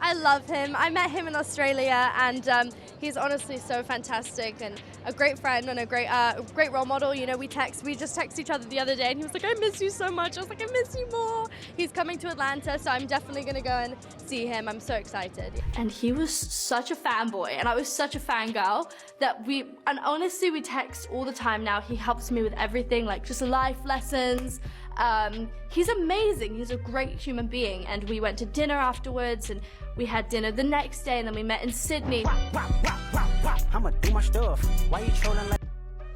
I love him. I met him in Australia, and he's honestly so fantastic and a great friend and a great role model. You know, we just texted each other the other day, and he was like, "I miss you so much." I was like, "I miss you more." He's coming to Atlanta, so I'm definitely gonna go and see him. I'm so excited. And he was such a fanboy, and I was such a fangirl and honestly, we text all the time now. He helps me with everything, like just life lessons. He's amazing. He's a great human being, and we went to dinner afterwards, and we had dinner the next day, and then we met in Sydney. I'ma do my stuff. Why you trolling like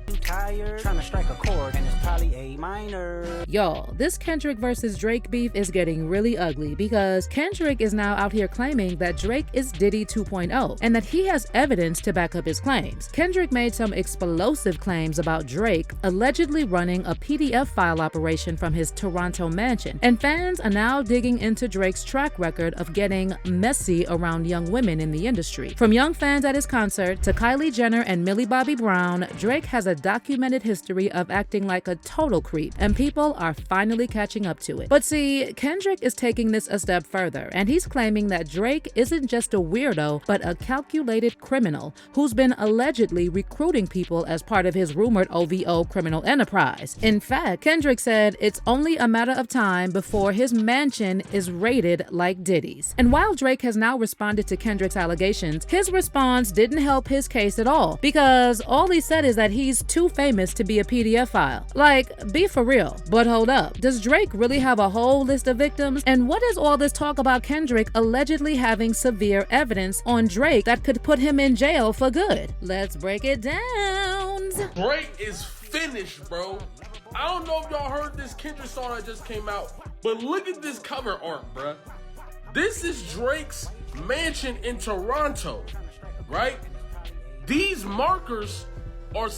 you tired? Trying to strike a chord, and it's probably A minor. Y'all, this Kendrick versus Drake beef is getting really ugly because Kendrick is now out here claiming that Drake is Diddy 2.0 and that he has evidence to back up his claims. Kendrick made some explosive claims about Drake allegedly running a PDF file operation from his Toronto mansion, and fans are now digging into Drake's track record of getting messy around young women in the industry. From young fans at his concert to Kylie Jenner and Millie Bobby Brown, Drake has a documented history of acting like a total creep, and people are finally catching up to it. But see, Kendrick is taking this a step further, and he's claiming that Drake isn't just a weirdo, but a calculated criminal who's been allegedly recruiting people as part of his rumored OVO criminal enterprise. In fact, Kendrick said it's only a matter of time before his mansion is raided like Diddy's. And while Drake has now responded to Kendrick's allegations, his response didn't help his case at all, because all he said is that he's too famous to be a PDF file. Like, be for real. But hold up, does Drake really have a whole list of victims? And what is all this talk about Kendrick allegedly having severe evidence on Drake that could put him in jail for good? Let's break it down. Drake is finished, bro. I don't know if y'all heard this Kendrick song that just came out, but look at this cover art, bruh. This is Drake's mansion in Toronto, right? These markers are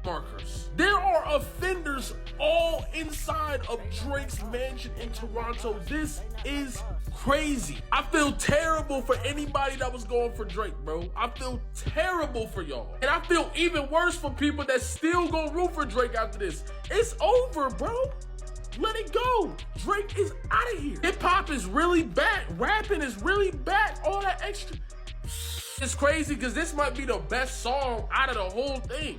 markers. There are offenders all inside of Drake's mansion in Toronto. This is crazy. I feel terrible for anybody that was going for Drake, bro. I feel terrible for y'all. And I feel even worse for people that still gonna root for Drake after this. It's over, bro. Let it go. Drake is out of here. Hip hop is really back. Rapping is really back. All that extra. It's crazy because this might be the best song out of the whole thing.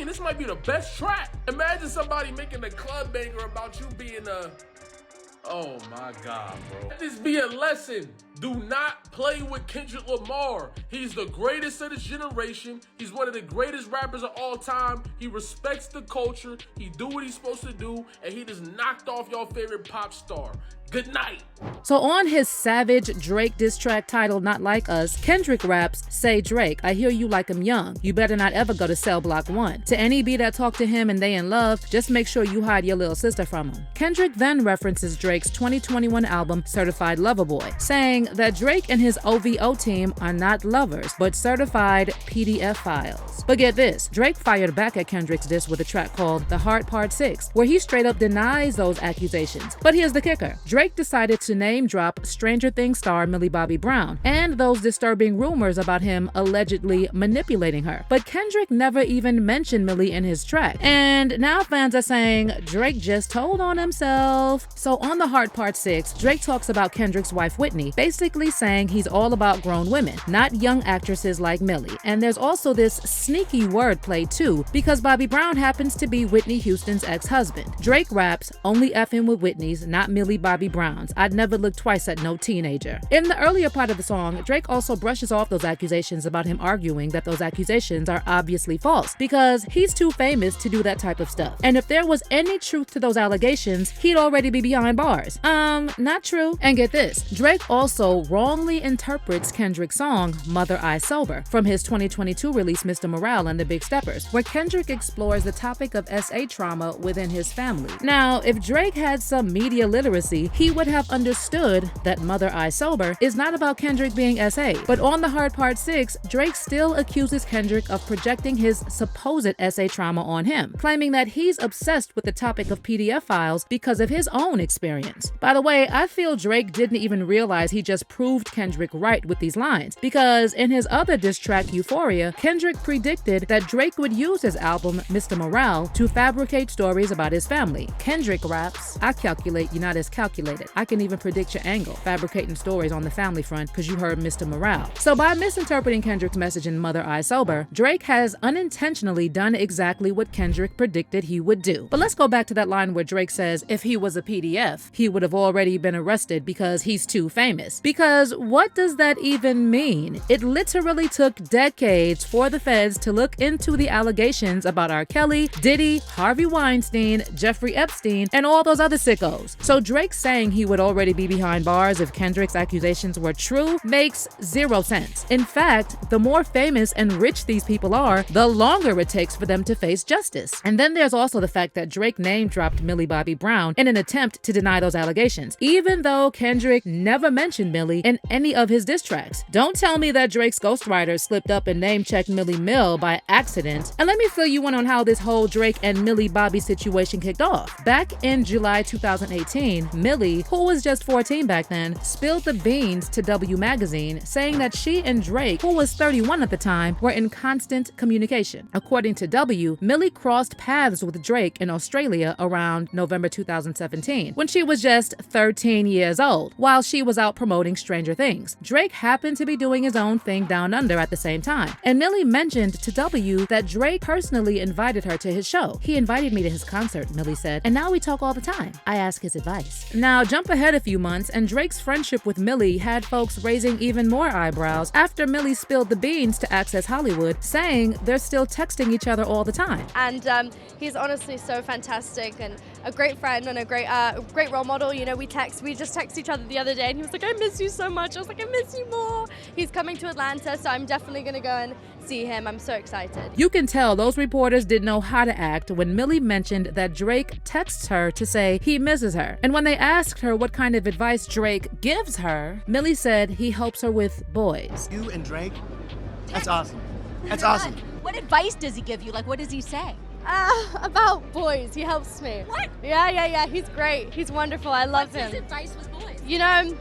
This might be the best track. Imagine somebody making a club banger about you being a... Oh my God, bro. Let this be a lesson. Do not play with Kendrick Lamar. He's the greatest of this generation. He's one of the greatest rappers of all time. He respects the culture. He do what he's supposed to do. And he just knocked off your favorite pop star. Good night. So on his savage Drake diss track titled Not Like Us, Kendrick raps, "Say Drake, I hear you like him young. You better not ever go to Cell Block 1. To any B that talk to him and they in love, just make sure you hide your little sister from him." Kendrick then references Drake's 2021 album Certified Lover Boy, saying that Drake and his OVO team are not lovers, but certified PDF files. But get this, Drake fired back at Kendrick's diss with a track called The Hard Part 6, where he straight up denies those accusations. But here's the kicker. Drake decided to name drop Stranger Things star Millie Bobby Brown and those disturbing rumors about him allegedly manipulating her. But Kendrick never even mentioned Millie in his track. And now fans are saying Drake just told on himself. So on The Hard Part 6, Drake talks about Kendrick's wife Whitney, basically saying he's all about grown women, not young actresses like Millie. And there's also this sneaky wordplay too, because Bobby Brown happens to be Whitney Houston's ex-husband. Drake raps, "Only effing with Whitney's, not Millie Bobby Browns. I'd never look twice at no teenager." In the earlier part of the song, Drake also brushes off those accusations about him arguing that those accusations are obviously false because he's too famous to do that type of stuff. And if there was any truth to those allegations, he'd already be behind bars. Not true. And get this, Drake also wrongly interprets Kendrick's song Mother I Sober from his 2022 release Mr. Morale and the Big Steppers, where Kendrick explores the topic of SA trauma within his family. Now, if Drake had some media literacy, he would have understood that Mother I Sober is not about Kendrick being SA. But on The Hard Part 6, Drake still accuses Kendrick of projecting his supposed SA trauma on him, claiming that he's obsessed with the topic of PDF files because of his own experience. By the way, I feel Drake didn't even realize he just proved Kendrick right with these lines, because in his other diss track Euphoria, Kendrick predicted that Drake would use his album Mr. Morale to fabricate stories about his family. Kendrick raps, "I calculate you're not as calculated. I can even predict your angle, fabricating stories on the family front because you heard Mr. Morale." So by misinterpreting Kendrick's message in Mother I Sober, Drake has unintentionally done exactly what Kendrick predicted he would do. But let's go back to that line where Drake says if he was a PDF, he would have already been arrested because he's too famous. Because what does that even mean? It literally took decades for the feds to look into the allegations about R. Kelly, Diddy, Harvey Weinstein, Jeffrey Epstein, and all those other sickos. So Drake saying he would already be behind bars if Kendrick's accusations were true makes zero sense. In fact, the more famous and rich these people are, the longer it takes for them to face justice. And then there's also the fact that Drake name-dropped Millie Bobby Brown in an attempt to deny those allegations, even though Kendrick never mentioned Millie in any of his diss tracks. Don't tell me that Drake's ghostwriter slipped up and name-checked Millie Mill by accident. And let me fill you in on how this whole Drake and Millie Bobby situation kicked off. Back in July 2018, Millie, who was just 14 back then, spilled the beans to W Magazine, saying that she and Drake, who was 31 at the time, were in constant communication. According to W, Millie crossed paths with Drake in Australia around November 2017, when she was just 13 years old, while she was out promoting Stranger Things. Drake happened to be doing his own thing down under at the same time, and Millie mentioned to W that Drake personally invited her to his show. "He invited me to his concert," Millie said, "and now we talk all the time. I ask his advice." Now jump ahead a few months, and Drake's friendship with Millie had folks raising even more eyebrows after Millie spilled the beans to Access Hollywood, saying they're still texting each other all the time. And he's honestly so fantastic and a great friend and a great role model. You know, we just texted each other the other day, and he was like, "I miss you so much." I was like, "I miss you more." He's coming to Atlanta, so I'm definitely gonna go and see him. I'm so excited. You can tell those reporters didn't know how to act when Millie mentioned that Drake texts her to say he misses her. And when they asked her what kind of advice Drake gives her, Millie said he helps her with boys. You and Drake? That's awesome. That's awesome. What advice does he give you? Like, what does he say? About boys, he helps me. What? Yeah, he's great. He's wonderful. I love him. What's his advice with boys? You know,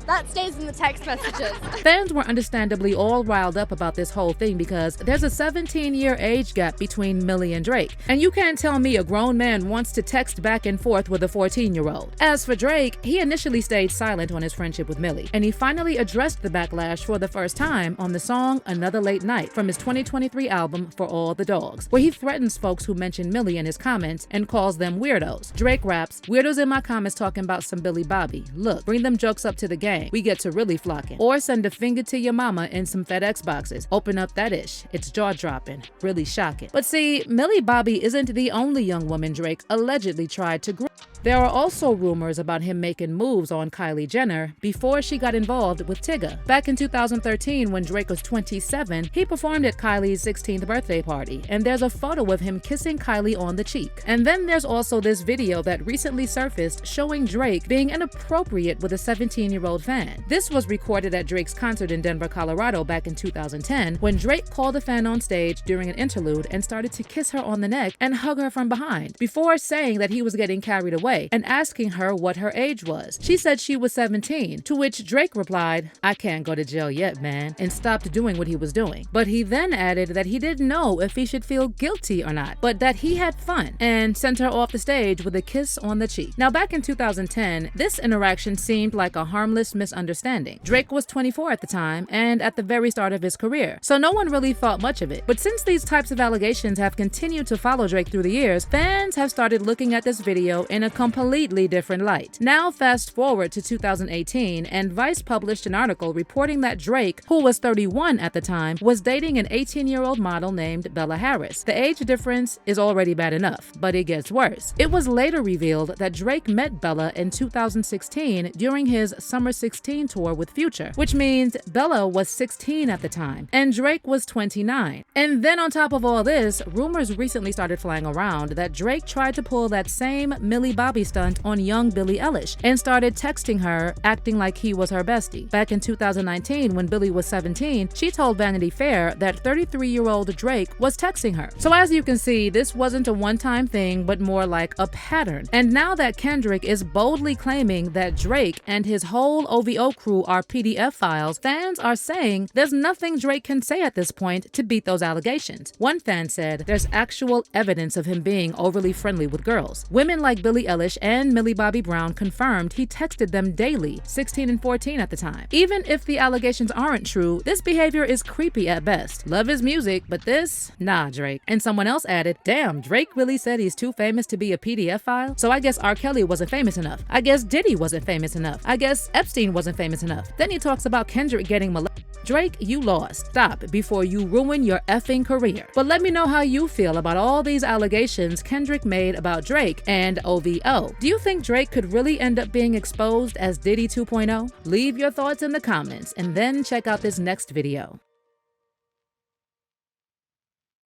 that stays in the text messages. Fans were understandably all riled up about this whole thing because there's a 17-year age gap between Millie and Drake, and you can't tell me a grown man wants to text back and forth with a 14-year-old. As for Drake, he initially stayed silent on his friendship with Millie, and he finally addressed the backlash for the first time on the song Another Late Night from his 2023 album For All the Dogs, where he threatens folks who mention Millie in his comments and calls them weirdos. Drake raps, "Weirdos in my comments talking about some Billy Bobby. Look, bring them jokes up to the gang. We get to really flocking. Or send a finger to your mama in some FedEx boxes. Open up that ish. It's jaw-dropping. Really shocking." But see, Millie Bobby isn't the only young woman Drake allegedly tried to groom. There are also rumors about him making moves on Kylie Jenner before she got involved with Tigger. Back in 2013, when Drake was 27, he performed at Kylie's 16th birthday party, and there's a photo of him kissing Kylie on the cheek. And then there's also this video that recently surfaced showing Drake being inappropriate with a 17-year-old fan. This was recorded at Drake's concert in Denver, Colorado back in 2010, when Drake called a fan on stage during an interlude and started to kiss her on the neck and hug her from behind, before saying that he was getting carried away and asking her what her age was. She said she was 17, to which Drake replied, "I can't go to jail yet, man," and stopped doing what he was doing. But he then added that he didn't know if he should feel guilty or not, but that he had fun, and sent her off the stage with a kiss on the cheek. Now back in 2010, this interaction seemed like a harmless misunderstanding. Drake was 24 at the time and at the very start of his career, so no one really thought much of it. But since these types of allegations have continued to follow Drake through the years, fans have started looking at this video in a completely different light. Now fast forward to 2018, and Vice published an article reporting that Drake, who was 31 at the time, was dating an 18-year-old model named Bella Harris. The age difference is already bad enough, but it gets worse. It was later revealed that Drake met Bella in 2016 during his Summer 16 tour with Future, which means Bella was 16 at the time, and Drake was 29. And then on top of all this, rumors recently started flying around that Drake tried to pull that same Millie Bobby Bobby stunt on young Billie Eilish and started texting her, acting like he was her bestie. Back in 2019, when Billie was 17, she told Vanity Fair that 33-year-old Drake was texting her. So as you can see, this wasn't a one-time thing, but more like a pattern. And now that Kendrick is boldly claiming that Drake and his whole OVO crew are PDF files, fans are saying there's nothing Drake can say at this point to beat those allegations. One fan said there's actual evidence of him being overly friendly with girls. Women like Billie Eilish and Millie Bobby Brown confirmed he texted them daily, 16 and 14 at the time. Even if the allegations aren't true, this behavior is creepy at best. Love his music, but this? Nah, Drake. And someone else added, damn, Drake really said he's too famous to be a PDF file? So I guess R. Kelly wasn't famous enough. I guess Diddy wasn't famous enough. I guess Epstein wasn't famous enough. Then he talks about Kendrick getting molested. Drake, you lost. Stop before you ruin your effing career. But let me know how you feel about all these allegations Kendrick made about Drake and OVO. Do you think Drake could really end up being exposed as Diddy 2.0? Leave your thoughts in the comments and then check out this next video.